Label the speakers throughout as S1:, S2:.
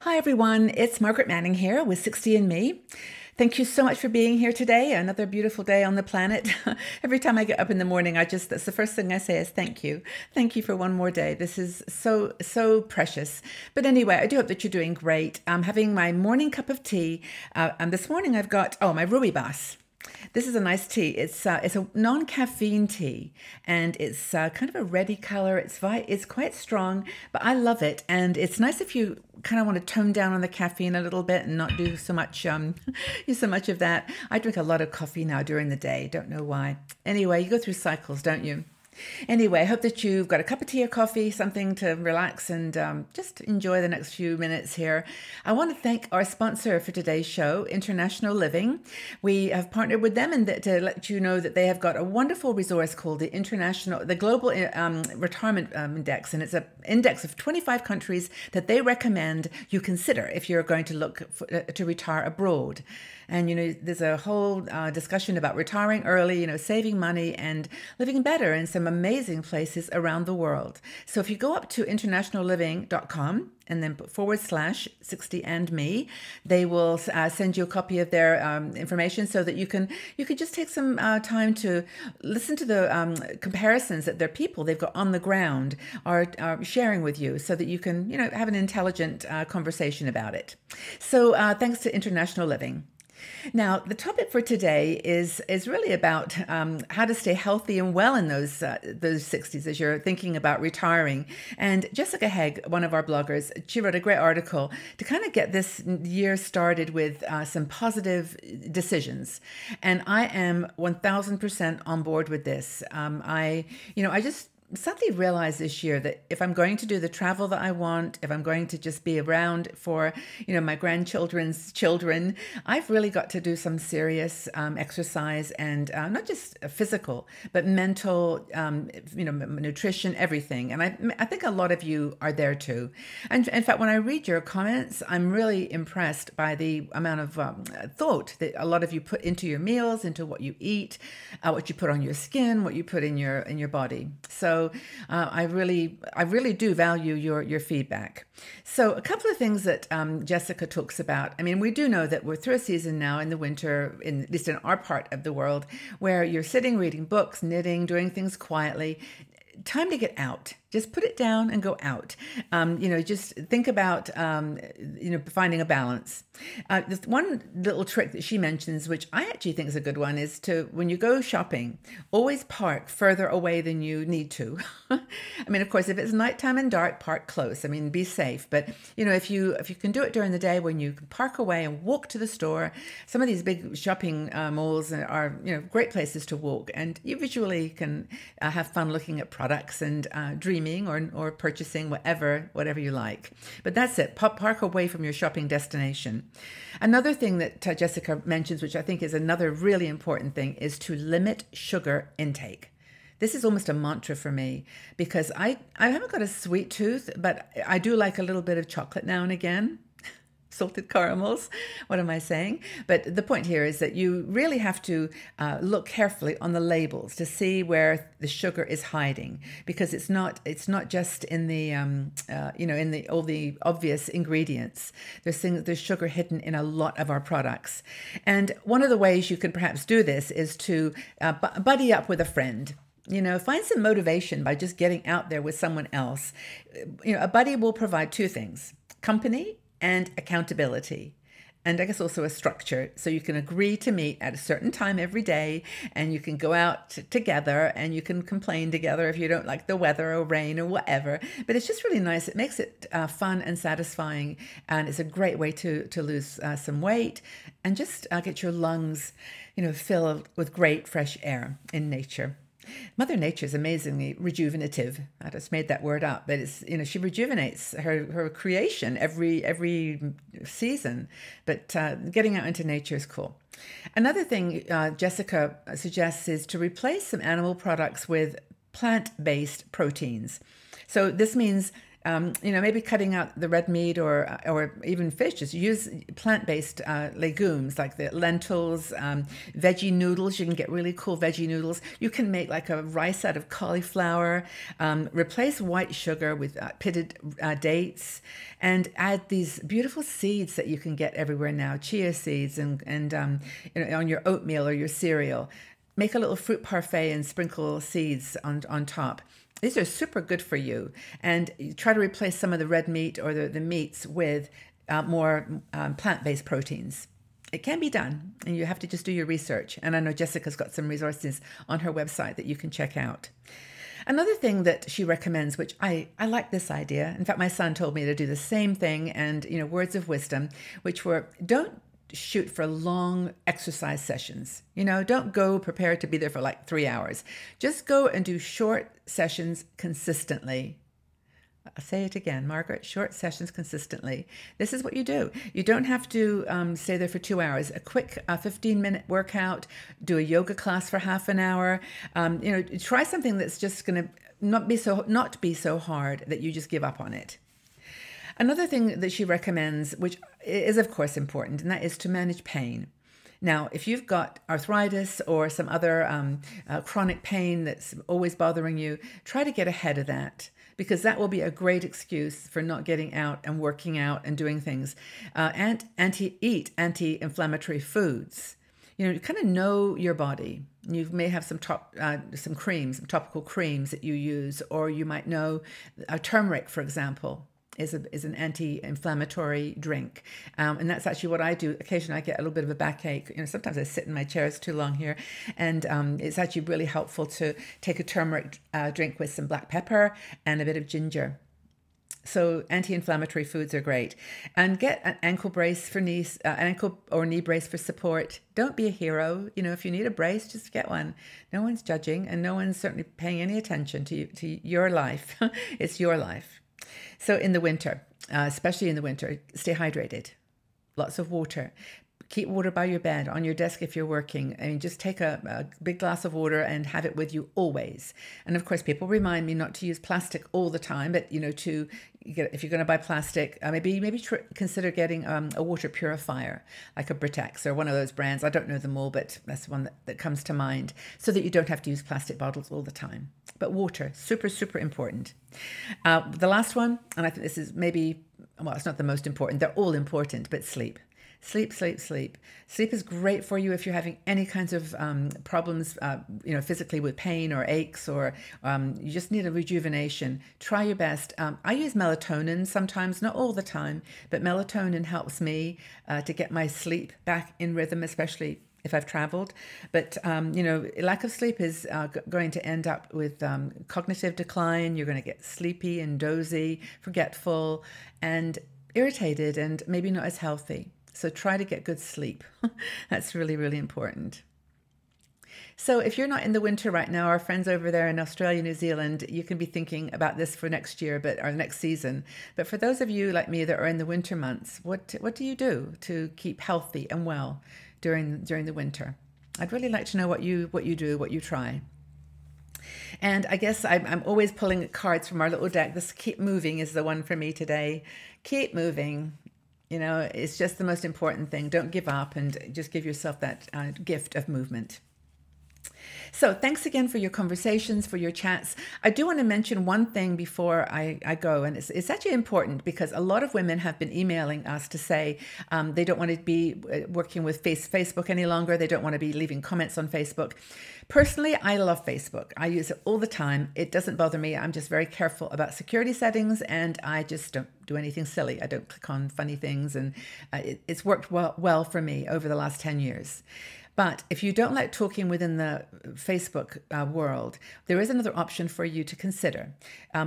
S1: Hi everyone, it's Margaret Manning here with 60 and Me. Thank you so much for being here today. Another beautiful day on the planet. Every time I get up in the morning, that's the first thing I say is thank you. Thank you for one more day. This is so precious. But anyway, I do hope that you're doing great. I'm having my morning cup of tea. And this morning I've got, my Rooibos. This is a nice tea. It's a non-caffeine tea, and it's kind of a reddy color. It's quite strong, but I love it. And it's nice if you kind of want to tone down on the caffeine a little bit and not do so much use so much of that. I drink a lot of coffee now during the day. Don't know why. Anyway, you go through cycles, don't you? Anyway, I hope that you've got a cup of tea or coffee, something to relax and just enjoy the next few minutes here. I want to thank our sponsor for today's show, International Living. We have partnered with them to let you know that they have got a wonderful resource called the Global Retirement Index, and it's an index of 25 countries that they recommend you consider if you're going to look to retire abroad. And, there's a whole discussion about retiring early, saving money and living better in some amazing places around the world. So if you go up to internationalliving.com and then put /60 and me, they will send you a copy of their information so that you can just take some time to listen to the comparisons that their people they've got on the ground are sharing with you, so that you can have an intelligent conversation about it. So thanks to International Living. Now, the topic for today is really about how to stay healthy and well in those 60s as you're thinking about retiring. And Jessica Hegg, one of our bloggers, she wrote a great article to kind of get this year started with some positive decisions. And I am 1000% on board with this. I just suddenly realized this year that if I'm going to do the travel that I want, if I'm going to just be around for, my grandchildren's children, I've really got to do some serious exercise, and not just physical, but mental, nutrition, everything. And I think a lot of you are there too. And in fact, when I read your comments, I'm really impressed by the amount of thought that a lot of you put into your meals, into what you eat, what you put on your skin, what you put in your body. So I really do value your feedback. So a couple of things that Jessica talks about. I mean, we do know that we're through a season now in the winter, at least in our part of the world, where you're sitting, reading books, knitting, doing things quietly. Time to get out. Just put it down and go out. Just think about, finding a balance. This one little trick that she mentions, which I actually think is a good one, is to, when you go shopping, always park further away than you need to. I mean, of course, if it's nighttime and dark, park close. I mean, be safe. But, if you can do it during the day, when you can park away and walk to the store, some of these big shopping malls are, great places to walk. And you visually can have fun looking at products and dreaming or purchasing whatever you like. But that's it. Park away from your shopping destination. Another thing that Jessica mentions, which I think is another really important thing, is to limit sugar intake. This is almost a mantra for me, because I haven't got a sweet tooth, but I do like a little bit of chocolate now and again. Salted caramels. What am I saying? But the point here is that you really have to look carefully on the labels to see where the sugar is hiding, because it's not just in the all the obvious ingredients. There's sugar hidden in a lot of our products. And one of the ways you could perhaps do this is to buddy up with a friend. Find some motivation by just getting out there with someone else. A buddy will provide two things: company and accountability. And I guess also a structure. So you can agree to meet at a certain time every day, and you can go out together, and you can complain together if you don't like the weather or rain or whatever. But it's just really nice. It makes it fun and satisfying. And it's a great way to lose some weight and just get your lungs, filled with great fresh air in nature. Mother Nature is amazingly rejuvenative. I just made that word up, but it's, she rejuvenates her creation every season. But getting out into nature is cool. Another thing Jessica suggests is to replace some animal products with plant-based proteins. So this means Maybe cutting out the red meat or even fish. Just use plant-based legumes like the lentils, veggie noodles. You can get really cool veggie noodles. You can make like a rice out of cauliflower. Replace white sugar with pitted dates, and add these beautiful seeds that you can get everywhere now. Chia seeds and on your oatmeal or your cereal. Make a little fruit parfait and sprinkle seeds on top. These are super good for you. And you try to replace some of the red meat or the meats with more plant-based proteins. It can be done, and you have to just do your research. And I know Jessica's got some resources on her website that you can check out. Another thing that she recommends, which I like this idea. In fact, my son told me to do the same thing, and words of wisdom, which were, don't shoot for long exercise sessions. Don't go prepared to be there for like 3 hours. Just go and do short sessions consistently. I'll say it again, Margaret, short sessions consistently. This is what you do. You don't have to stay there for 2 hours. A quick 15-minute workout, do a yoga class for half an hour. Try something that's just going to not be so hard that you just give up on it. Another thing that she recommends, which is of course important, and that is to manage pain. Now, if you've got arthritis or some other chronic pain that's always bothering you, try to get ahead of that, because that will be a great excuse for not getting out and working out and doing things. And eat anti-inflammatory foods. You kind of know your body. You may have some topical creams that you use, or you might know turmeric, for example, is an anti-inflammatory drink. And that's actually what I do. Occasionally I get a little bit of a backache. Sometimes I sit in my chair, it's too long here. And it's actually really helpful to take a turmeric drink with some black pepper and a bit of ginger. So anti-inflammatory foods are great. And get an ankle brace for knees, ankle or knee brace for support. Don't be a hero. If you need a brace, just get one. No one's judging, and no one's certainly paying any attention to your life. It's your life. So in the winter, especially in the winter, stay hydrated. Lots of water. Keep water by your bed, on your desk if you're working. Just take a big glass of water and have it with you always. And of course, people remind me not to use plastic all the time, but if you're going to buy plastic, maybe consider getting a water purifier, like a Britax or one of those brands. I don't know them all, but that's one that comes to mind, so that you don't have to use plastic bottles all the time. But water, super, super important. The last one, and I think this is it's not the most important. They're all important, but sleep. Sleep, sleep, sleep. Sleep is great for you if you're having any kinds of problems, physically with pain or aches, or you just need a rejuvenation. Try your best. I use melatonin sometimes, not all the time, but melatonin helps me to get my sleep back in rhythm, especially if I've traveled. But, lack of sleep is going to end up with cognitive decline. You're going to get sleepy and dozy, forgetful, and irritated, and maybe not as healthy. So try to get good sleep. That's really, really important. So if you're not in the winter right now, our friends over there in Australia, New Zealand, you can be thinking about this for next year, or next season. But for those of you like me that are in the winter months, what do you do to keep healthy and well during the winter? I'd really like to know what you do, what you try. And I guess I'm always pulling cards from our little deck. This Keep Moving is the one for me today. Keep moving. It's just the most important thing. Don't give up, and just give yourself that gift of movement. So thanks again for your conversations, for your chats. I do want to mention one thing before I go, and it's actually important, because a lot of women have been emailing us to say they don't want to be working with Facebook any longer. They don't want to be leaving comments on Facebook. Personally, I love Facebook. I use it all the time. It doesn't bother me. I'm just very careful about security settings, and I just don't do anything silly. I don't click on funny things, and it's worked well for me over the last 10 years. But if you don't like talking within the Facebook world, there is another option for you to consider.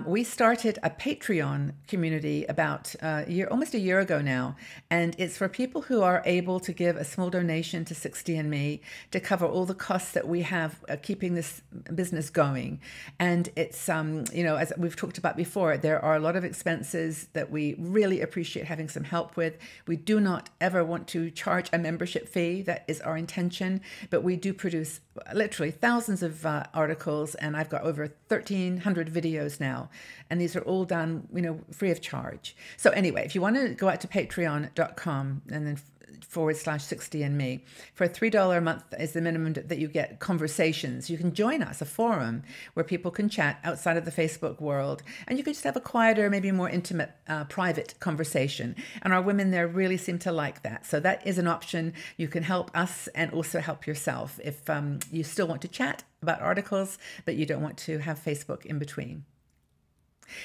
S1: We started a Patreon community about almost a year ago now, and it's for people who are able to give a small donation to 60andMe to cover all the costs that we have keeping this business going. And it's, as we've talked about before, there are a lot of expenses that we really appreciate having some help with. We do not ever want to charge a membership fee. That is our intention. information, but we do produce literally thousands of articles, and I've got over 1,300 videos now, and these are all done, free of charge. So anyway, if you want to go out to patreon.com and then /60andme. For $3 a month is the minimum that you get conversations. You can join us, a forum where people can chat outside of the Facebook world, and you can just have a quieter, maybe more intimate, private conversation. And our women there really seem to like that. So that is an option. You can help us and also help yourself if you still want to chat about articles, but you don't want to have Facebook in between.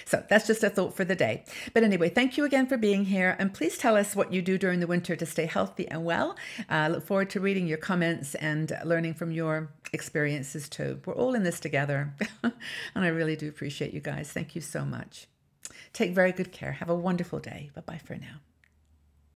S1: So that's just a thought for the day. But anyway, thank you again for being here. And please tell us what you do during the winter to stay healthy and well. Look forward to reading your comments and learning from your experiences too. We're all in this together. And I really do appreciate you guys. Thank you so much. Take very good care. Have a wonderful day. Bye-bye for now.